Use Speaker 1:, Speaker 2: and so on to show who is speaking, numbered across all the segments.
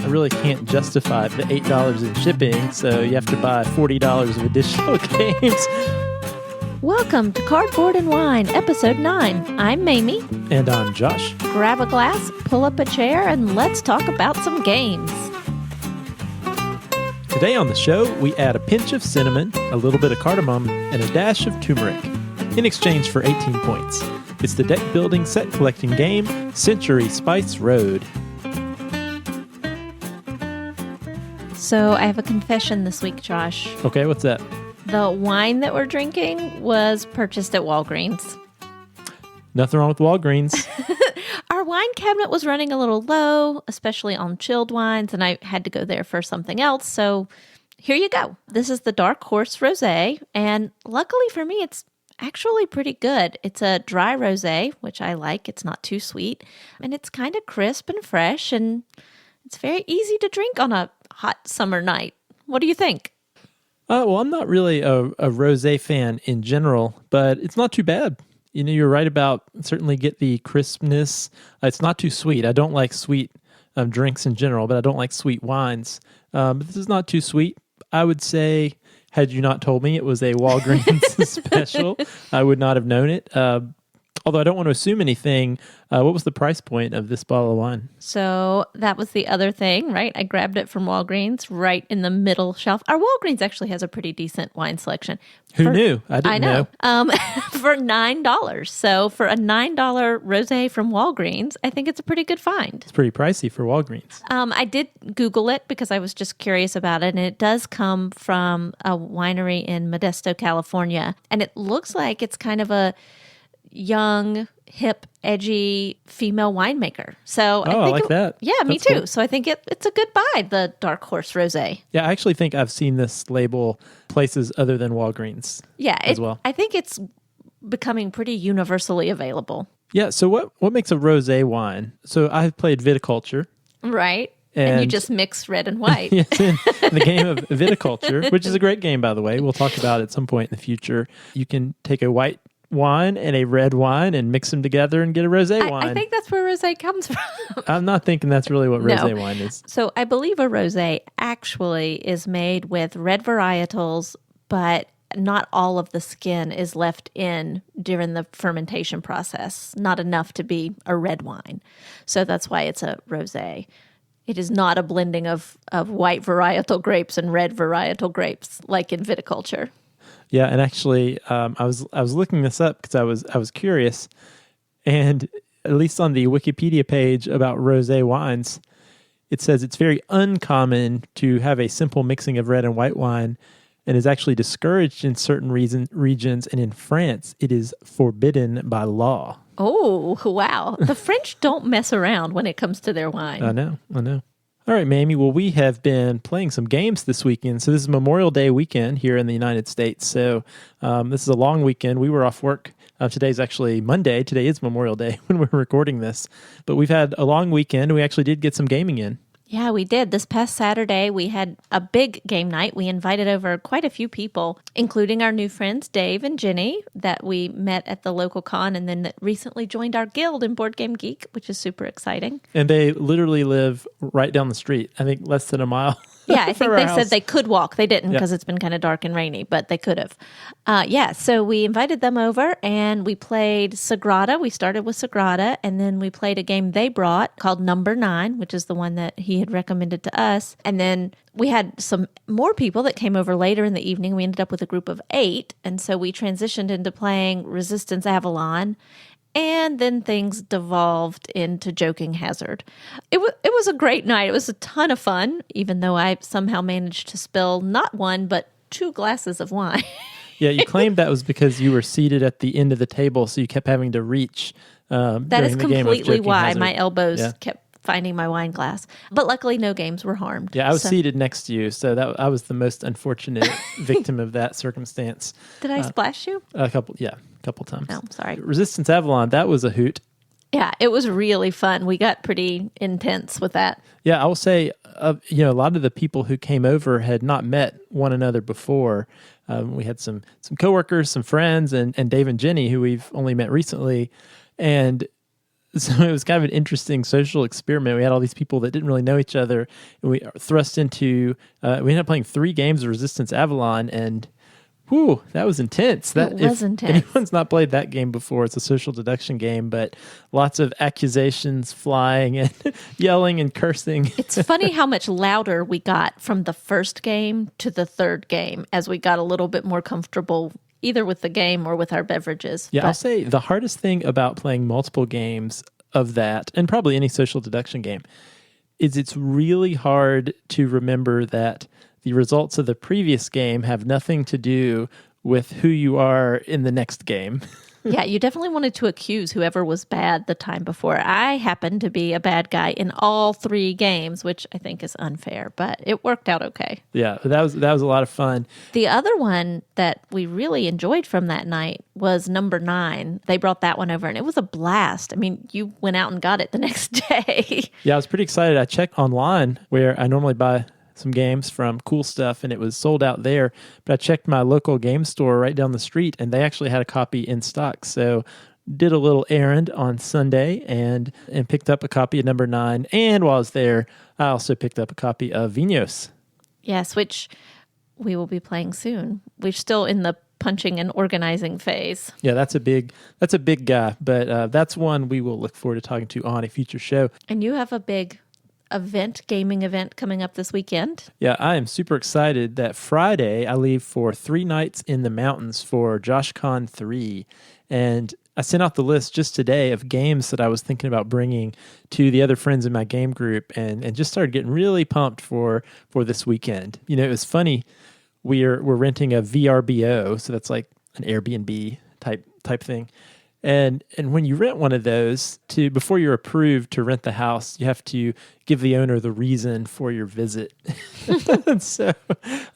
Speaker 1: really can't justify the $8 in shipping, so you have to buy $40 of additional games.
Speaker 2: Welcome to Cardboard and Wine, Episode 9. I'm Mamie.
Speaker 1: And I'm Josh.
Speaker 2: Grab a glass, pull up a chair, and let's talk about some games.
Speaker 1: Today on the show, we add a pinch of cinnamon, a little bit of cardamom, and a dash of turmeric in exchange for 18 points. It's the deck building set collecting game, Century Spice Road.
Speaker 2: So I have a confession this week, Josh.
Speaker 1: Okay, what's that?
Speaker 2: The wine that we're drinking was purchased at Walgreens.
Speaker 1: Nothing wrong with Walgreens.
Speaker 2: Our wine cabinet was running a little low, especially on chilled wines, and I had to go there for something else. So here you go. This is the Dark Horse Rosé, and luckily for me, it's actually pretty good. It's a dry rosé, which I like. It's not too sweet, and it's kind of crisp and fresh, and it's very easy to drink on a hot summer night. What do you think?
Speaker 1: Well, I'm not really a rosé fan in general, but it's not too bad. You know, you're right about certainly get the crispness. It's not too sweet. I don't like sweet drinks in general, but I don't like sweet wines. But this is not too sweet. I would say, had you not told me it was a Walgreens special, I would not have known it. Although I don't want to assume anything, what was the price point of this bottle of wine?
Speaker 2: So that was the other thing, right? I grabbed it from Walgreens right in the middle shelf. Our Walgreens actually has a pretty decent wine selection.
Speaker 1: Who knew? I didn't know.
Speaker 2: For $9. So for a $9 rosé from Walgreens, I think it's a pretty good find.
Speaker 1: It's pretty pricey for Walgreens.
Speaker 2: I did Google it because I was just curious about it, and it does come from a winery in Modesto, California. And it looks like it's kind of a young, hip, edgy female winemaker. So
Speaker 1: I like that.
Speaker 2: Yeah, me
Speaker 1: That's
Speaker 2: too.
Speaker 1: cool.
Speaker 2: So I think it's a good buy, the Dark Horse Rosé.
Speaker 1: Yeah, I actually think I've seen this label places other than Walgreens.
Speaker 2: Yeah,
Speaker 1: as well.
Speaker 2: I think it's becoming pretty universally available.
Speaker 1: Yeah, so what makes a rosé wine? So I've played viticulture.
Speaker 2: Right. And you just mix red and white.
Speaker 1: Yes, in the game of viticulture, which is a great game, by the way. We'll talk about it at some point in the future. You can take a white wine and a red wine and mix them together and get a rosé wine.
Speaker 2: I think that's where rosé comes from.
Speaker 1: I'm not thinking that's really what rosé wine is.
Speaker 2: So I believe a rosé actually is made with red varietals, but not all of the skin is left in during the fermentation process. Not enough to be a red wine. So that's why it's a rosé. It is not a blending of white varietal grapes and red varietal grapes like in viticulture.
Speaker 1: Yeah, and actually, I was looking this up because I was curious, and at least on the Wikipedia page about rosé wines, it says it's very uncommon to have a simple mixing of red and white wine, and is actually discouraged in certain regions, and in France, it is forbidden by law.
Speaker 2: Oh, wow. The French don't mess around when it comes to their wine.
Speaker 1: I know. All right, Mamie. Well, we have been playing some games this weekend. So this is Memorial Day weekend here in the United States. So this is a long weekend. We were off work. Today's actually Monday. Today is Memorial Day when we're recording this. But we've had a long weekend. We actually did get some gaming in.
Speaker 2: Yeah, we did. This past Saturday, we had a big game night. We invited over quite a few people, including our new friends, Dave and Jenny, that we met at the local con and then that recently joined our guild in Board Game Geek, which is super exciting.
Speaker 1: And they literally live right down the street. I think less than a mile.
Speaker 2: Yeah, I think they said they could walk. They didn't because
Speaker 1: Yeah.
Speaker 2: it's been kind of dark and rainy, but they could have. So we invited them over and we played Sagrada. We started with Sagrada and then we played a game they brought called Number 9, which is the one that he had recommended to us. And then we had some more people that came over later in the evening. We ended up with a group of 8. And so we transitioned into playing Resistance Avalon. And then things devolved into Joking Hazard. It was a great night. It was a ton of fun, even though I somehow managed to spill not 1, but 2 glasses of wine.
Speaker 1: Yeah, you claimed that was because you were seated at the end of the table, so you kept having to reach.
Speaker 2: That is completely why
Speaker 1: Hazard.
Speaker 2: my elbows
Speaker 1: Yeah.
Speaker 2: kept finding my wine glass. But luckily, no games were harmed.
Speaker 1: Yeah, I was seated next to you, so I was the most unfortunate victim of that circumstance.
Speaker 2: Did I splash you?
Speaker 1: A couple times.
Speaker 2: No, sorry.
Speaker 1: Resistance Avalon, that was a hoot.
Speaker 2: Yeah, it was really fun. We got pretty intense with that.
Speaker 1: Yeah, I will say, a lot of the people who came over had not met one another before. We had some coworkers, some friends, and Dave and Jenny, who we've only met recently. And So it was kind of an interesting social experiment. We had all these people that didn't really know each other, and we thrust into. We ended up playing 3 games of Resistance Avalon, and whew, that was intense.
Speaker 2: It was intense.
Speaker 1: If anyone's not played that game before, it's a social deduction game, but lots of accusations flying and yelling and cursing.
Speaker 2: It's funny how much louder we got from the first game to the third game as we got a little bit more comfortable either with the game or with our beverages.
Speaker 1: Yeah, I'll say the hardest thing about playing multiple games of that, and probably any social deduction game, is it's really hard to remember that the results of the previous game have nothing to do with who you are in the next game.
Speaker 2: Yeah, you definitely wanted to accuse whoever was bad the time before. I happened to be a bad guy in all 3 games, which I think is unfair, but it worked out okay.
Speaker 1: Yeah, that was a lot of fun.
Speaker 2: The other one that we really enjoyed from that night was number 9. They brought that one over, and it was a blast. I mean, you went out and got it the next day.
Speaker 1: Yeah, I was pretty excited. I checked online where I normally buy some games from Cool Stuff, and it was sold out there. But I checked my local game store right down the street, and they actually had a copy in stock. So did a little errand on Sunday and picked up a copy of number 9. And while I was there, I also picked up a copy of Vinos.
Speaker 2: Yes, which we will be playing soon. We're still in the punching and organizing phase.
Speaker 1: Yeah, that's a big guy, but that's one we will look forward to talking to on a future show.
Speaker 2: And you have a big gaming event coming up this weekend.
Speaker 1: Yeah, I am super excited that Friday I leave for 3 nights in the mountains for JoshCon 3. And I sent out the list just today of games that I was thinking about bringing to the other friends in my game group, and just started getting really pumped for this weekend. You know, it was funny. We're renting a VRBO, so that's like an Airbnb type thing. And when you rent one of those, before you're approved to rent the house, you have to give the owner the reason for your visit. So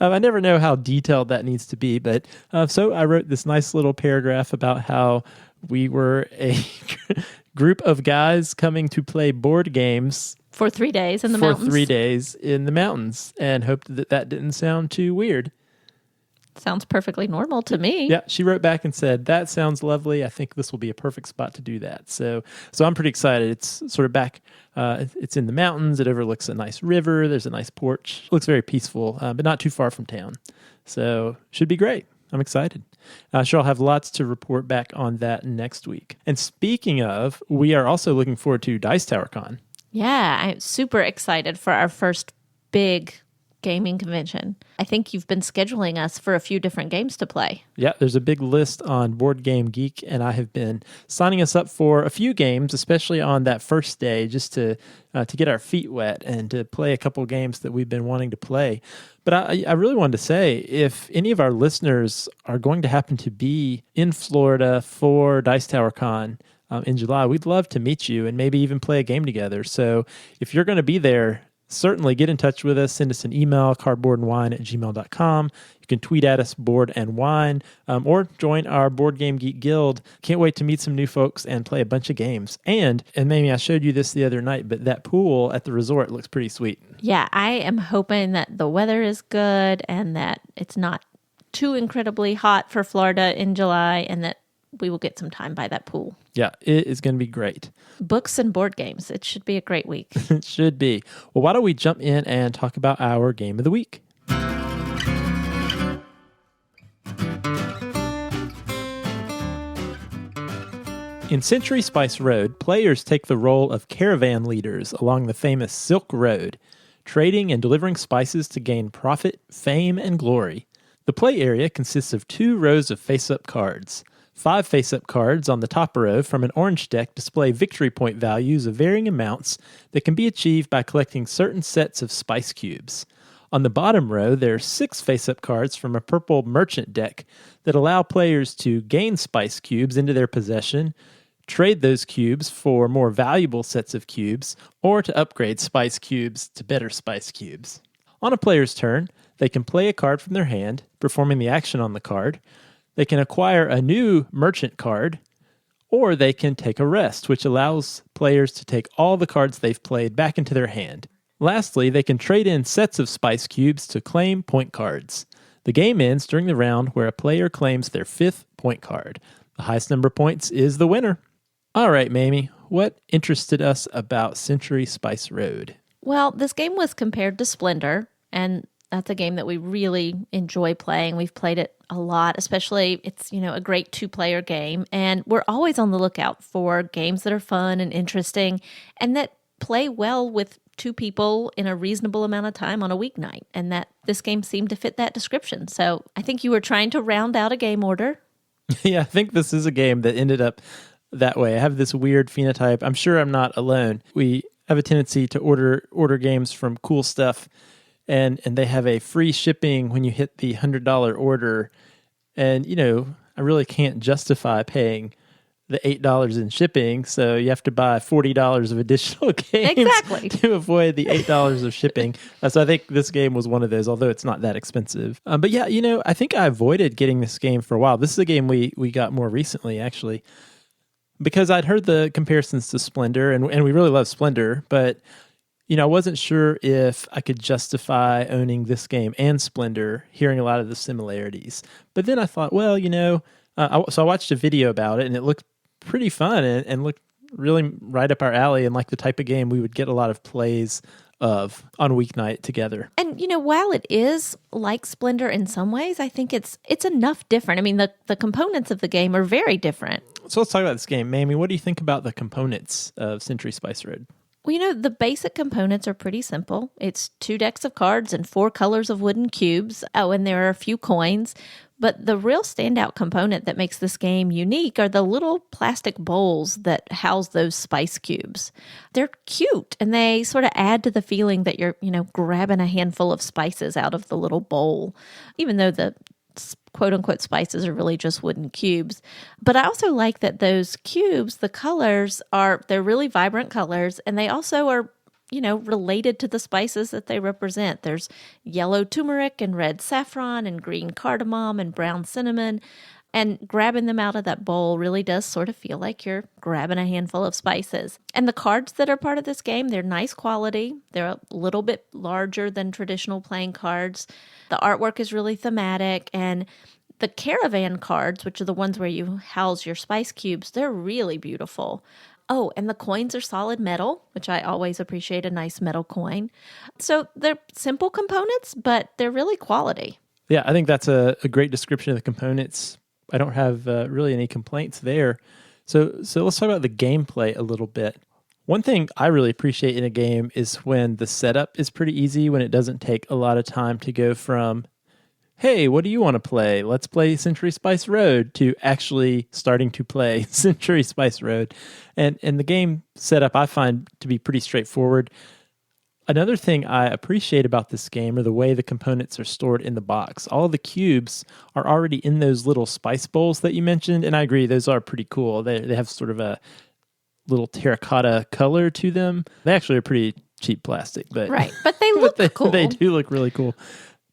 Speaker 1: I never know how detailed that needs to be. But so I wrote this nice little paragraph about how we were a group of guys coming to play board games
Speaker 2: for 3 days in the mountains.
Speaker 1: For 3 days in the mountains, and hoped that didn't sound too weird.
Speaker 2: Sounds perfectly normal to me.
Speaker 1: Yeah, she wrote back and said, that sounds lovely. I think this will be a perfect spot to do that. So I'm pretty excited. It's sort of back, it's in the mountains. It overlooks a nice river. There's a nice porch. It looks very peaceful, but not too far from town. So should be great. I'm excited. Sure, I'll have lots to report back on that next week. And speaking of, we are also looking forward to Dice Tower Con.
Speaker 2: Yeah, I'm super excited for our first big gaming convention. I think you've been scheduling us for a few different games to play.
Speaker 1: Yeah, there's a big list on Board Game Geek, and I have been signing us up for a few games, especially on that first day, just to get our feet wet and to play a couple games that we've been wanting to play. But I really wanted to say, if any of our listeners are going to happen to be in Florida for Dice Tower Con in July, we'd love to meet you and maybe even play a game together. So if you're going to be there, certainly get in touch with us. Send us an email, cardboardandwine@gmail.com. You can tweet at us, Board and Wine, or join our Board Game Geek Guild. Can't wait to meet some new folks and play a bunch of games. And maybe I showed you this the other night, but that pool at the resort looks pretty sweet.
Speaker 2: Yeah, I am hoping that the weather is good and that it's not too incredibly hot for Florida in July, and that we will get some time by that pool.
Speaker 1: Yeah, it is going to be great.
Speaker 2: Books and board games. It should be a great week.
Speaker 1: It should be. Well, why don't we jump in and talk about our game of the week? In Century Spice Road, players take the role of caravan leaders along the famous Silk Road, trading and delivering spices to gain profit, fame, and glory. The play area consists of 2 rows of face-up cards. 5 face-up cards on the top row from an orange deck display victory point values of varying amounts that can be achieved by collecting certain sets of spice cubes. On the bottom row, there are 6 face-up cards from a purple merchant deck that allow players to gain spice cubes into their possession, trade those cubes for more valuable sets of cubes, or to upgrade spice cubes to better spice cubes. On a player's turn, they can play a card from their hand, performing the action on the card. They can acquire a new merchant card, or they can take a rest, which allows players to take all the cards they've played back into their hand. Lastly, they can trade in sets of spice cubes to claim point cards. The game ends during the round where a player claims their 5th point card. The highest number of points is the winner. All right, Mamie, what interested us about Century Spice Road?
Speaker 2: Well, this game was compared to Splendor, and that's a game that we really enjoy playing. We've played it a lot, especially it's, a great two-player game, and we're always on the lookout for games that are fun and interesting and that play well with two people in a reasonable amount of time on a weeknight, and that this game seemed to fit that description. So I think you were trying to round out a game order.
Speaker 1: Yeah, I think this is a game that ended up that way. I have this weird phenotype. I'm sure I'm not alone. We have a tendency to order games from Cool Stuff, and they have a free shipping when you hit the $100 order. And, I really can't justify paying the $8 in shipping, so you have to buy $40 of additional games
Speaker 2: Exactly.
Speaker 1: to avoid the $8 of shipping. So I think this game was one of those, although it's not that expensive. But yeah, I think I avoided getting this game for a while. This is a game we got more recently, actually, because I'd heard the comparisons to Splendor, and we really love Splendor, but I wasn't sure if I could justify owning this game and Splendor, hearing a lot of the similarities. But then I thought, well, so I watched a video about it, and it looked pretty fun and looked really right up our alley and like the type of game we would get a lot of plays of on weeknight together.
Speaker 2: And while it is like Splendor in some ways, I think it's enough different. I mean, the components of the game are very different.
Speaker 1: So let's talk about this game. Mamie, what do you think about the components of Century Spice Road?
Speaker 2: Well, the basic components are pretty simple. It's 2 decks of cards and 4 colors of wooden cubes. Oh, and there are a few coins. But the real standout component that makes this game unique are the little plastic bowls that house those spice cubes. They're cute, and they sort of add to the feeling that you're, grabbing a handful of spices out of the little bowl, even though the quote-unquote spices are really just wooden cubes. But I also like that those cubes, the colors they're really vibrant colors, and they also are related to the spices that they represent. There's yellow turmeric and red saffron and green cardamom and brown cinnamon. And grabbing them out of that bowl really does sort of feel like you're grabbing a handful of spices. And the cards that are part of this game, they're nice quality. They're a little bit larger than traditional playing cards. The artwork is really thematic. And the caravan cards, which are the ones where you house your spice cubes, they're really beautiful. Oh, and the coins are solid metal, which I always appreciate a nice metal coin. So they're simple components, but they're really quality.
Speaker 1: Yeah, I think that's a great description of the components. I don't have really any complaints there. So let's talk about the gameplay a little bit. One thing I really appreciate in a game is when the setup is pretty easy, when it doesn't take a lot of time to go from, hey, what do you want to play? Let's play Century Spice Road, to actually starting to play Century Spice Road. And the game setup I find to be pretty straightforward. Another thing I appreciate about this game are the way the components are stored in the box. All of the cubes are already in those little spice bowls that you mentioned, and I agree, those are pretty cool. They have sort of a little terracotta color to them. They actually are pretty cheap plastic, but
Speaker 2: right. But they look cool.
Speaker 1: They do look really cool.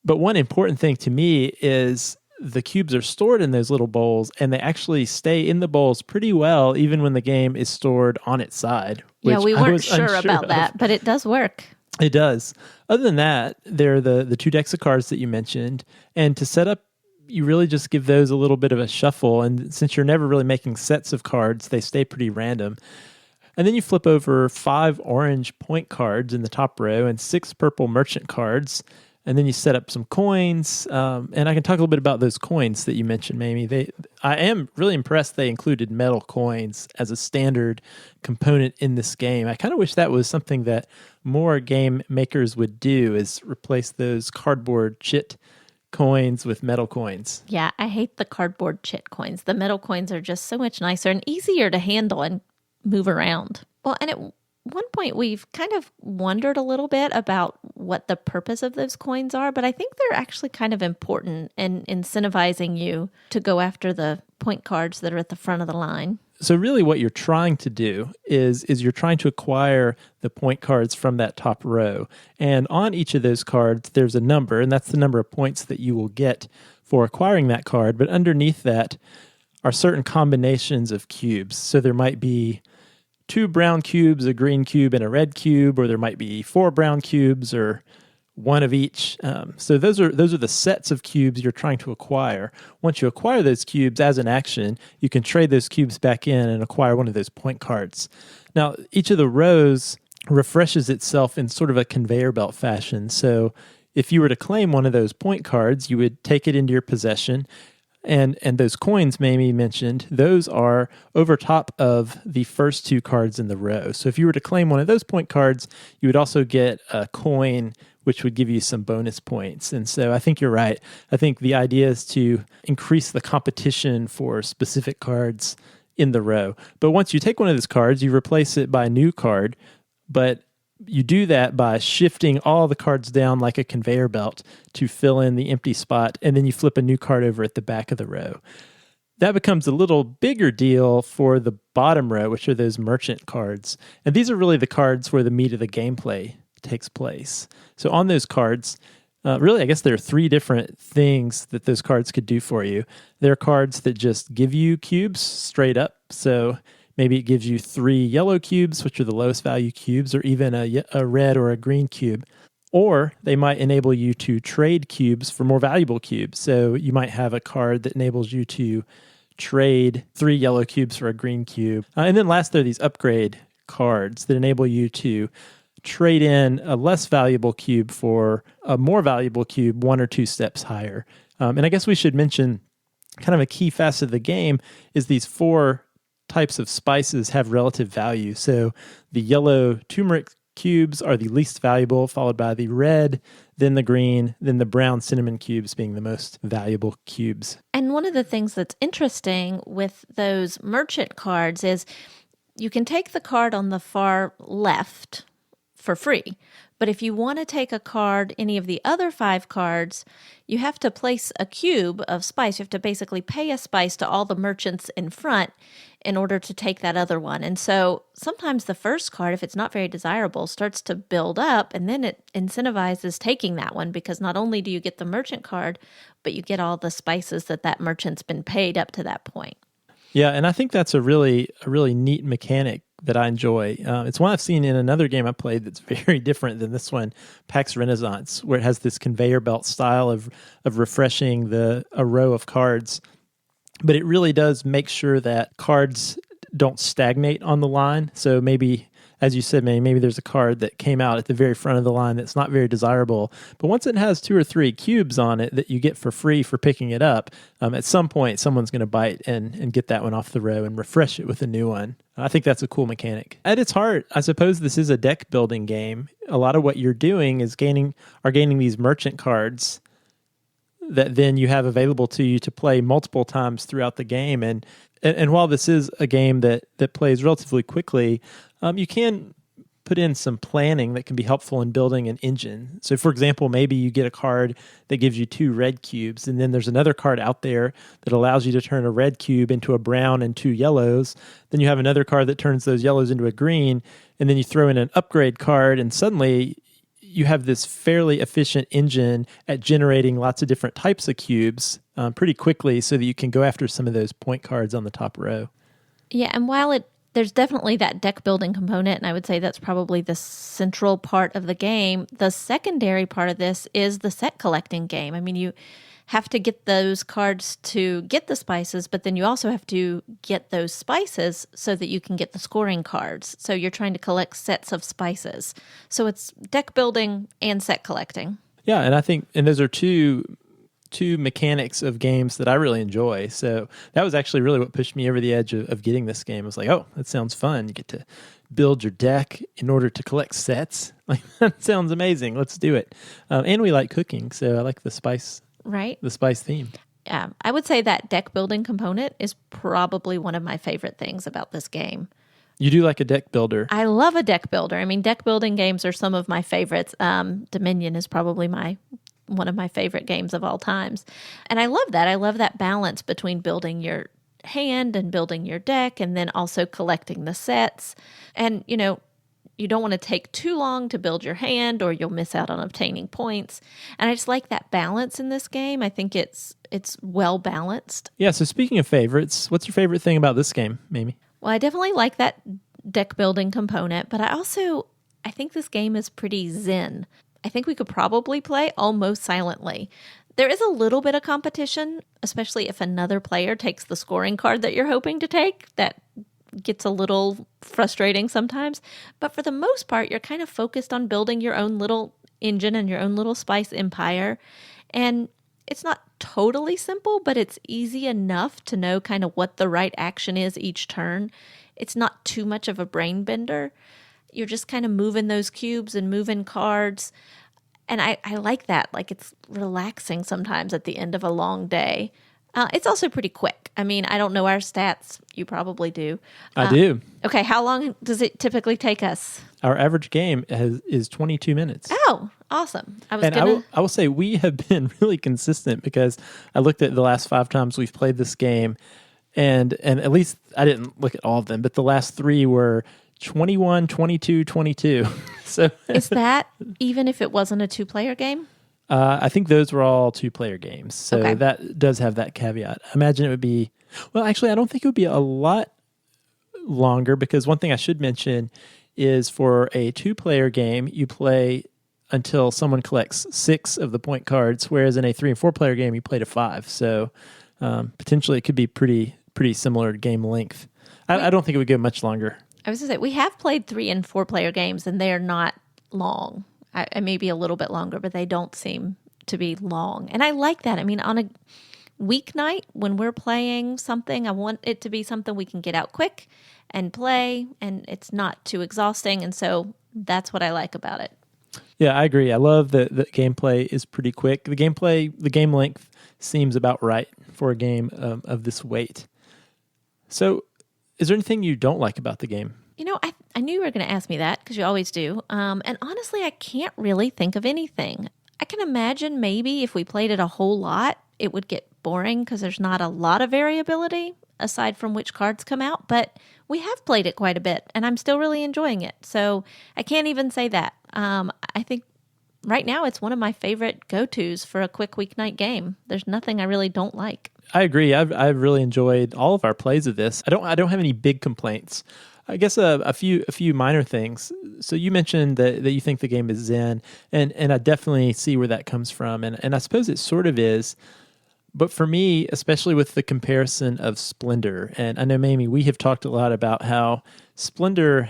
Speaker 1: But one important thing to me is the cubes are stored in those little bowls, and they actually stay in the bowls pretty well, even when the game is stored on its side.
Speaker 2: Yeah, we weren't sure about that, but it does work.
Speaker 1: It does. Other than that, there are the 2 decks of cards that you mentioned. And to set up, you really just give those a little bit of a shuffle. And since you're never really making sets of cards, they stay pretty random. And then you flip over 5 orange point cards in the top row and 6 purple merchant cards. And then you set up some coins. And I can talk a little bit about those coins that you mentioned, Mamie. I am really impressed they included metal coins as a standard component in this game. I kind of wish that was something that more game makers would do, is replace those cardboard chit coins with metal coins.
Speaker 2: Yeah, I hate the cardboard chit coins. The metal coins are just so much nicer and easier to handle and move around. Well, and at one point we've kind of wondered a little bit about what the purpose of those coins are, but I think they're actually kind of important in incentivizing you to go after the point cards that are at the front of the line.
Speaker 1: So really what you're trying to do is you're trying to acquire the point cards from that top row. And on each of those cards, there's a number, and that's the number of points that you will get for acquiring that card. But underneath that are certain combinations of cubes. So there might be 2 brown cubes, a green cube, and a red cube, or there might be 4 brown cubes, or one of each. So those are the sets of cubes you're trying to acquire. Once you acquire those cubes as an action, you can trade those cubes back in and acquire one of those point cards. Now, each of the rows refreshes itself in sort of a conveyor belt fashion. So if you were to claim one of those point cards, you would take it into your possession. And those coins Mamie mentioned, those are over top of the first two cards in the row. So if you were to claim one of those point cards, you would also get a coin which would give you some bonus points. And so I think you're right. I think the idea is to increase the competition for specific cards in the row. But once you take one of those cards, you replace it by a new card, but you do that by shifting all the cards down like a conveyor belt to fill in the empty spot, and then you flip a new card over at the back of the row. That becomes a little bigger deal for the bottom row, which are those merchant cards. And these are really the cards where the meat of the gameplay takes place. So on those cards, really, I guess there are three different things that those cards could do for you. There are cards that just give you cubes straight up. So maybe it gives you 3 yellow cubes, which are the lowest value cubes, or even a red or a green cube. Or they might enable you to trade cubes for more valuable cubes. So you might have a card that enables you to trade 3 yellow cubes for a green cube. And then last, there are these upgrade cards that enable you to trade in a less valuable cube for a more valuable cube 1 or 2 steps higher. And I guess we should mention kind of a key facet of the game is these 4 types of spices have relative value. So the yellow turmeric cubes are the least valuable, followed by the red, then the green, then the brown cinnamon cubes being the most valuable cubes.
Speaker 2: And one of the things that's interesting with those merchant cards is you can take the card on the far left for free. But if you want to take a card, any of the other 5 cards, you have to place a cube of spice. You have to basically pay a spice to all the merchants in front in order to take that other one. And so sometimes the first card, if it's not very desirable, starts to build up, and then it incentivizes taking that one, because not only do you get the merchant card, but you get all the spices that merchant's been paid up to that point.
Speaker 1: Yeah, and I think that's a really neat mechanic that I enjoy. It's one I've seen in another game I played that's very different than this one, PAX Renaissance, where it has this conveyor belt style of refreshing a row of cards. But it really does make sure that cards don't stagnate on the line. So maybe, as you said, maybe there's a card that came out at the very front of the line that's not very desirable. But once it has 2 or 3 cubes on it that you get for free for picking it up, at some point someone's going to bite and get that one off the row and refresh it with a new one. I think that's a cool mechanic. At its heart, I suppose this is a deck building game. A lot of what you're doing is gaining these merchant cards that then you have available to you to play multiple times throughout the game. And while this is a game that plays relatively quickly, you can put in some planning that can be helpful in building an engine. So, for example, maybe you get a card that gives you 2 red cubes, and then there's another card out there that allows you to turn a red cube into a brown and 2 yellows. Then you have another card that turns those yellows into a green, and then you throw in an upgrade card, and suddenly you have this fairly efficient engine at generating lots of different types of cubes pretty quickly so that you can go after some of those point cards on the top row.
Speaker 2: Yeah, and while there's definitely that deck building component, and I would say that's probably the central part of the game, the secondary part of this is the set collecting game. I mean, you have to get those cards to get the spices, but then you also have to get those spices so that you can get the scoring cards. So you're trying to collect sets of spices. So it's deck building and set collecting.
Speaker 1: Yeah, and I think those are two mechanics of games that I really enjoy. So that was actually really what pushed me over the edge of getting this game. I was like, oh, that sounds fun. You get to build your deck in order to collect sets. Like, that sounds amazing. Let's do it. And we like cooking, so I like the spice.
Speaker 2: Right.
Speaker 1: The spice theme.
Speaker 2: I would say that deck building component is probably one of my favorite things about this game.
Speaker 1: You do like a deck builder.
Speaker 2: I love a deck builder. I mean, deck building games are some of my favorites. Dominion is probably one of my favorite games of all times. And I love that. I love that balance between building your hand and building your deck and then also collecting the sets. And, you don't want to take too long to build your hand or you'll miss out on obtaining points. And I just like that balance in this game. I think it's well balanced.
Speaker 1: Yeah, so speaking of favorites, what's your favorite thing about this game, Mamie?
Speaker 2: Well, I definitely like that deck building component, but I think this game is pretty zen. I think we could probably play almost silently. There is a little bit of competition, especially if another player takes the scoring card that you're hoping to take. That gets a little frustrating sometimes. But for the most part, you're kind of focused on building your own little engine and your own little spice empire. And it's not totally simple, but it's easy enough to know kind of what the right action is each turn. It's not too much of a brain bender. You're just kind of moving those cubes and moving cards. And I like that. Like, it's relaxing sometimes at the end of a long day. It's also pretty quick. I mean, I don't know our stats. You probably do.
Speaker 1: I do.
Speaker 2: Okay, how long does it typically take us?
Speaker 1: Our average game is 22 minutes.
Speaker 2: Oh, awesome.
Speaker 1: I will say we have been really consistent, because I looked at the last 5 times we've played this game, and at least I didn't look at all of them, but the last 3 were 21, 22, 22. So
Speaker 2: is that even if it wasn't a 2-player game?
Speaker 1: I think those were all 2-player games. So
Speaker 2: Okay.
Speaker 1: that does have that caveat. I imagine it would be, well, actually, I don't think it would be a lot longer, because one thing I should mention is for a 2-player game, you play until someone collects 6 of the point cards, whereas in a 3 and 4-player game, you play to 5. So potentially it could be pretty similar game length. I don't think it would go much longer.
Speaker 2: I was going to say, we have played 3 and 4-player games, and they're not long. I may be a little bit longer, but they don't seem to be long. And I like that. I mean, on a weeknight, when we're playing something, I want it to be something we can get out quick and play, and it's not too exhausting. And so that's what I like about it.
Speaker 1: Yeah, I agree. I love that the gameplay is pretty quick. The game length seems about right for a game of this weight. So is there anything you don't like about the game?
Speaker 2: You know, I knew you were going to ask me that, because you always do. And honestly, I can't really think of anything. I can imagine maybe if we played it a whole lot, it would get boring, because there's not a lot of variability aside from which cards come out. But we have played it quite a bit, and I'm still really enjoying it. So I can't even say that. I think right now it's one of my favorite go-tos for a quick weeknight game. There's nothing I really don't like.
Speaker 1: I agree. I've really enjoyed all of our plays of this. I don't have any big complaints. I guess a few minor things. So you mentioned that you think the game is zen, and I definitely see where that comes from, and I suppose it sort of is. But for me, especially with the comparison of Splendor, and I know, Mamie, we have talked a lot about how Splendor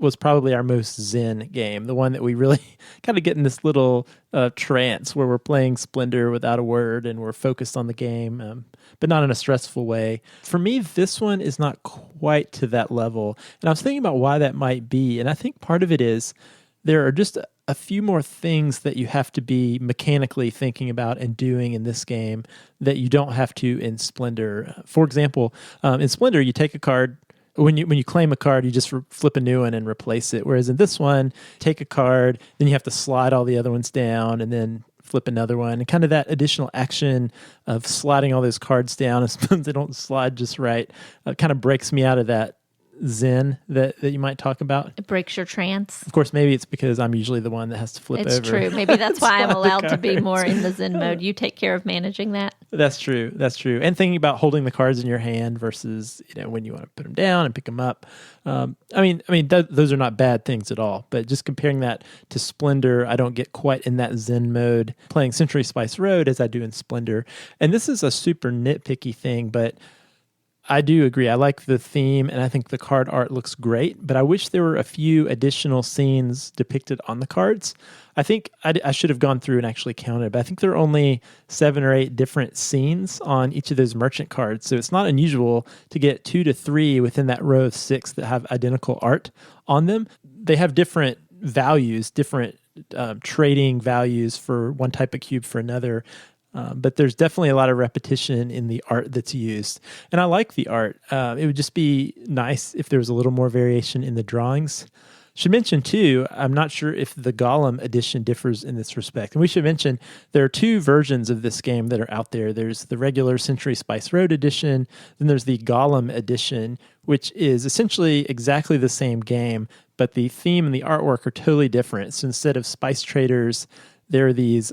Speaker 1: was probably our most zen game, the one that we really kind of get in this little trance where we're playing Splendor without a word and we're focused on the game, but not in a stressful way. For me, this one is not quite to that level. And I was thinking about why that might be. And I think part of it is there are just a few more things that you have to be mechanically thinking about and doing in this game that you don't have to in Splendor. For example, in Splendor, you take a card. When you claim a card, you just flip a new one and replace it. Whereas in this one, take a card, then you have to slide all the other ones down and then flip another one. And kind of that additional action of sliding all those cards down, as they don't slide just right, kind of breaks me out of that zen that you might talk about.
Speaker 2: It breaks your trance.
Speaker 1: Of course, maybe it's because I'm usually the one that has to flip over.
Speaker 2: It's true. Maybe that's why I'm allowed to be more in the zen mode. You take care of managing that.
Speaker 1: That's true. And thinking about holding the cards in your hand versus when you want to put them down and pick them up. Those are not bad things at all. But just comparing that to Splendor, I don't get quite in that zen mode playing Century Spice Road as I do in Splendor. And this is a super nitpicky thing, but I do agree. I like the theme, and I think the card art looks great, but I wish there were a few additional scenes depicted on the cards. I think I should have gone through and actually counted, but I think there are only 7 or 8 different scenes on each of those merchant cards, so it's not unusual to get 2 to 3 within that row of 6 that have identical art on them. They have different values, different trading values for one type of cube for another. But there's definitely a lot of repetition in the art that's used. And I like the art. It would just be nice if there was a little more variation in the drawings. Should mention, too, I'm not sure if the Gollum edition differs in this respect. And we should mention there are 2 versions of this game that are out there. There's the regular Century Spice Road edition. Then there's the Gollum edition, which is essentially exactly the same game, but the theme and the artwork are totally different. So instead of Spice Traders, there are these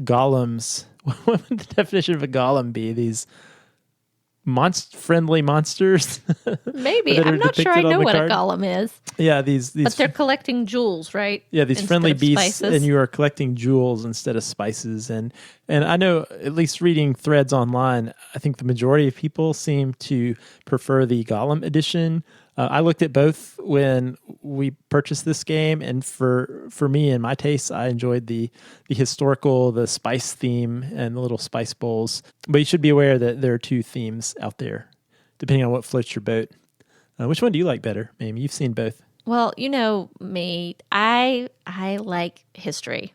Speaker 1: golems. What would the definition of a golem be? These friendly monsters.
Speaker 2: Maybe.
Speaker 1: that are
Speaker 2: I'm not sure I
Speaker 1: depicted on
Speaker 2: know
Speaker 1: the
Speaker 2: what
Speaker 1: card.
Speaker 2: a golem is.
Speaker 1: Yeah, these
Speaker 2: But they're collecting jewels, right?
Speaker 1: yeah, these
Speaker 2: Instead
Speaker 1: friendly
Speaker 2: of
Speaker 1: beasts,
Speaker 2: spices.
Speaker 1: and you are collecting jewels instead of spices. And I know, at least reading threads online, I think the majority of people seem to prefer the Golem edition. I looked at both when we purchased this game, and for me and my tastes, I enjoyed the historical, the spice theme, and the little spice bowls. But you should be aware that there are two themes out there, depending on what floats your boat. Which one do you like better, Mamie? You've seen both.
Speaker 2: Well, you know me. I like history.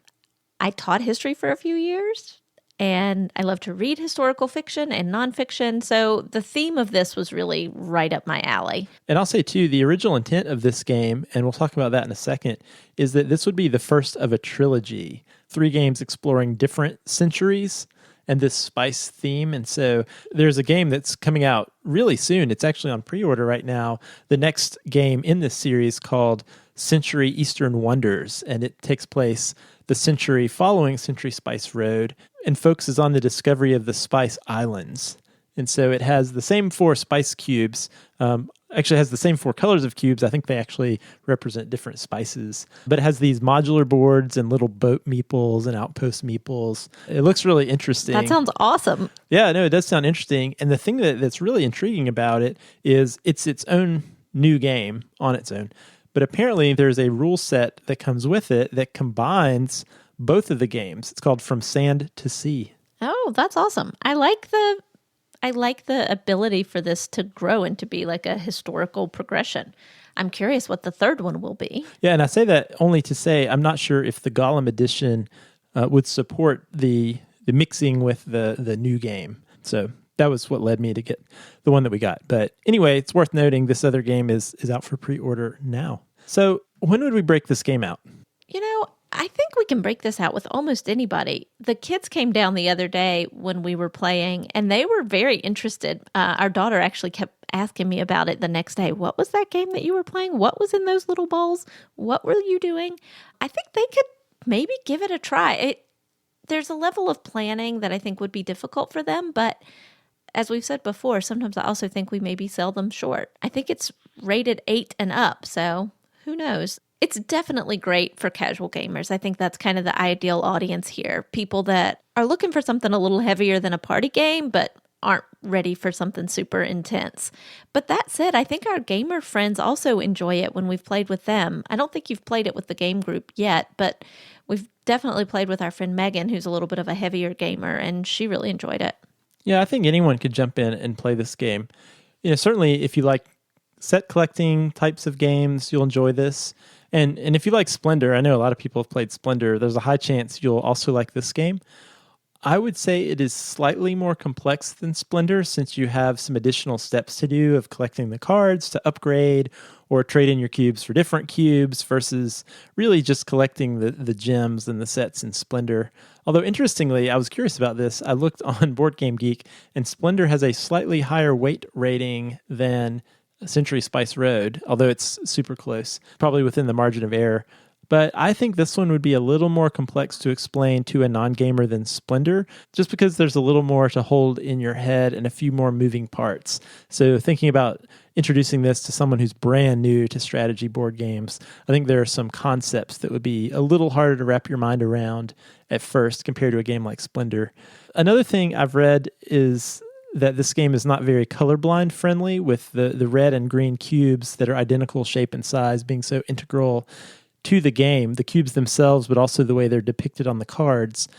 Speaker 2: I taught history for a few years, and I love to read historical fiction and nonfiction. So the theme of this was really right up my alley.
Speaker 1: And I'll say, too, the original intent of this game, and we'll talk about that in a second, is that this would be the first of a trilogy. 3 games exploring different centuries and this spice theme. And so there's a game that's coming out really soon. It's actually on pre-order right now. The next game in this series called Century Eastern Wonders, and it takes place the century following Century Spice Road and focuses on the discovery of the Spice Islands. And so it has the same 4 spice cubes. Actually has the same 4 colors of cubes. I think they actually represent different spices. But it has these modular boards and little boat meeples and outpost meeples. It looks really interesting.
Speaker 2: That sounds awesome.
Speaker 1: Yeah, no, it does sound interesting. And the thing that's really intriguing about it is it's its own new game on its own. But apparently there's a rule set that comes with it that combines both of the games. It's called From Sand to Sea.
Speaker 2: Oh, that's awesome. I like the ability for this to grow and to be like a historical progression. I'm curious what the third one will be.
Speaker 1: Yeah, and I say that only to say I'm not sure if the Golem edition would support the mixing with the new game. So that was what led me to get the one that we got. But anyway, it's worth noting this other game is out for pre-order now. So when would we break this game out?
Speaker 2: You know, I think we can break this out with almost anybody. The kids came down the other day when we were playing, and they were very interested. Our daughter actually kept asking me about it the next day. What was that game that you were playing? What was in those little balls? What were you doing? I think they could maybe give it a try. There's a level of planning that I think would be difficult for them, but as we've said before, sometimes I also think we maybe sell them short. I think it's rated 8 and up, so who knows? It's definitely great for casual gamers. I think that's kind of the ideal audience here. People that are looking for something a little heavier than a party game, but aren't ready for something super intense. But that said, I think our gamer friends also enjoy it when we've played with them. I don't think you've played it with the game group yet, but we've definitely played with our friend Megan, who's a little bit of a heavier gamer, and she really enjoyed it.
Speaker 1: Yeah, I think anyone could jump in and play this game. You know, certainly if you like set collecting types of games, you'll enjoy this. And if you like Splendor, I know a lot of people have played Splendor, there's a high chance you'll also like this game. I would say it is slightly more complex than Splendor since you have some additional steps to do of collecting the cards to upgrade or trade in your cubes for different cubes versus really just collecting the gems and the sets in Splendor. Although interestingly, I was curious about this. I looked on Board Game Geek and Splendor has a slightly higher weight rating than Century Spice Road, although it's super close, probably within the margin of error. But I think this one would be a little more complex to explain to a non-gamer than Splendor, just because there's a little more to hold in your head and a few more moving parts. So thinking about introducing this to someone who's brand new to strategy board games, I think there are some concepts that would be a little harder to wrap your mind around at first compared to a game like Splendor. Another thing I've read is that this game is not very colorblind friendly, with the red and green cubes that are identical shape and size being so integral to the game, the cubes themselves, but also the way they're depicted on the cards.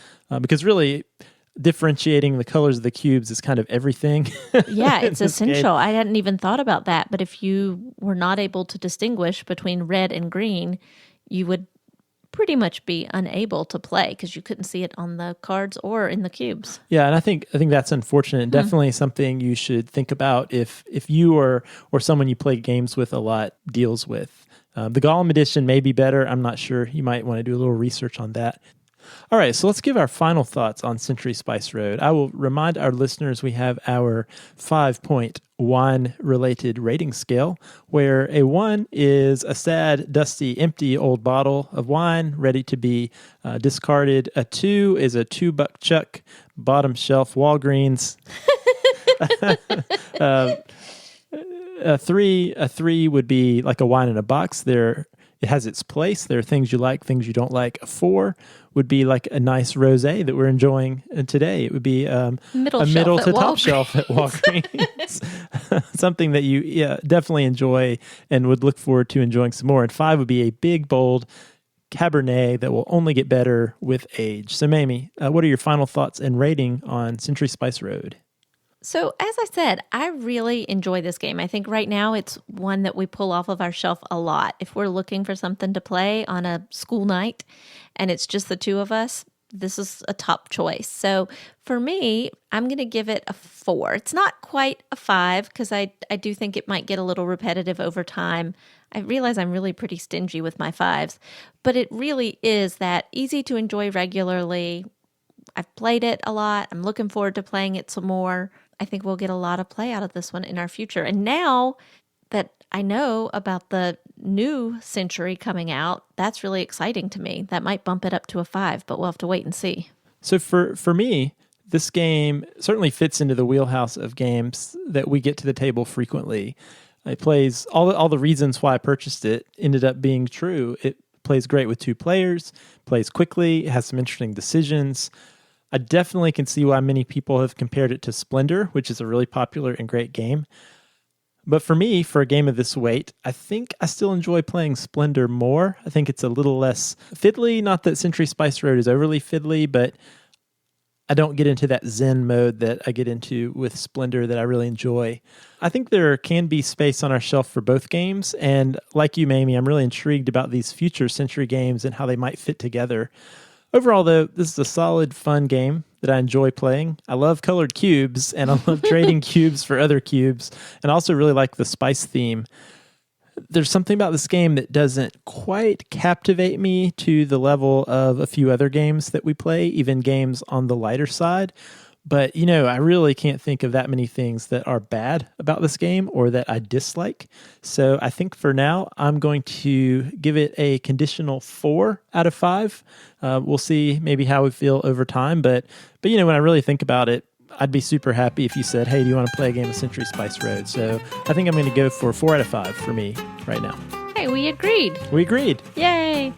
Speaker 1: Because really, differentiating the colors of the cubes is kind of everything.
Speaker 2: Yeah, it's essential.
Speaker 1: Game.
Speaker 2: I hadn't even thought about that. But if you were not able to distinguish between red and green, you would pretty much be unable to play because you couldn't see it on the cards or in the cubes.
Speaker 1: Yeah, and I think that's unfortunate. And definitely something you should think about if you or someone you play games with a lot deals with. The Golem edition may be better. I'm not sure. You might want to do a little research on that. All right, so let's give our final thoughts on Century Spice Road. I will remind our listeners we have our 5-point wine-related rating scale, where a 1 is a sad, dusty, empty old bottle of wine ready to be discarded. A 2 is a $2 chuck, bottom shelf Walgreens. A three would be like a wine in a box. It has its place. There are things you like, things you don't like. A 4 would be like a nice rosé that we're enjoying today. It would be a middle to top shelf at Walgreens. Something that you definitely enjoy and would look forward to enjoying some more. And 5 would be a big, bold Cabernet that will only get better with age. So, Mamie, what are your final thoughts and rating on Century Spice Road?
Speaker 2: So, as I said, I really enjoy this game. I think right now it's one that we pull off of our shelf a lot. If we're looking for something to play on a school night and it's just the two of us, this is a top choice. So for me, I'm going to give it a 4. It's not quite a 5 because I do think it might get a little repetitive over time. I realize I'm really pretty stingy with my 5s, but it really is that easy to enjoy regularly. I've played it a lot. I'm looking forward to playing it some more. I think we'll get a lot of play out of this one in our future. And now that I know about the new Century coming out, that's really exciting to me. That might bump it up to a 5, but we'll have to wait and see.
Speaker 1: So for me, this game certainly fits into the wheelhouse of games that we get to the table frequently. It plays all the reasons why I purchased it ended up being true. It plays great with 2 players, plays quickly, it has some interesting decisions. I definitely can see why many people have compared it to Splendor, which is a really popular and great game. But for me, for a game of this weight, I think I still enjoy playing Splendor more. I think it's a little less fiddly. Not that Century Spice Road is overly fiddly, but I don't get into that zen mode that I get into with Splendor that I really enjoy. I think there can be space on our shelf for both games. And like you, Mamie, I'm really intrigued about these future Century games and how they might fit together. Overall, though, this is a solid, fun game that I enjoy playing. I love colored cubes, and I love trading cubes for other cubes, and I also really like the spice theme. There's something about this game that doesn't quite captivate me to the level of a few other games that we play, even games on the lighter side. But, I really can't think of that many things that are bad about this game or that I dislike. So I think for now, I'm going to give it a conditional 4 out of 5. We'll see maybe how we feel over time. But when I really think about it, I'd be super happy if you said, hey, do you want to play a game of Century Spice Road? So I think I'm going to go for 4 out of 5 for me right now.
Speaker 2: Hey, we agreed.
Speaker 1: We agreed.
Speaker 2: Yay.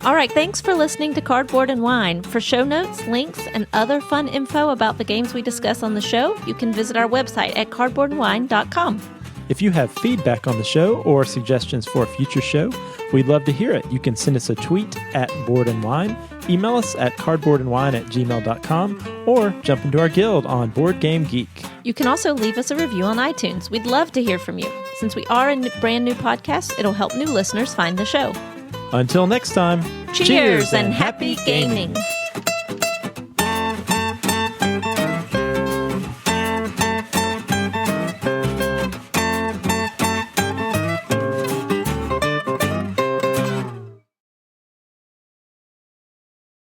Speaker 2: All right, thanks for listening to Cardboard and Wine. For show notes, links, and other fun info about the games we discuss on the show, you can visit our website at cardboardandwine.com.
Speaker 1: If you have feedback on the show or suggestions for a future show, we'd love to hear it. You can send us a tweet at Board and Wine, email us at cardboardandwine@gmail.com, or jump into our guild on Board Game Geek.
Speaker 2: You can also leave us a review on iTunes. We'd love to hear from you. Since we are a brand new podcast, it'll help new listeners find the show.
Speaker 1: Until next time,
Speaker 2: cheers and happy gaming.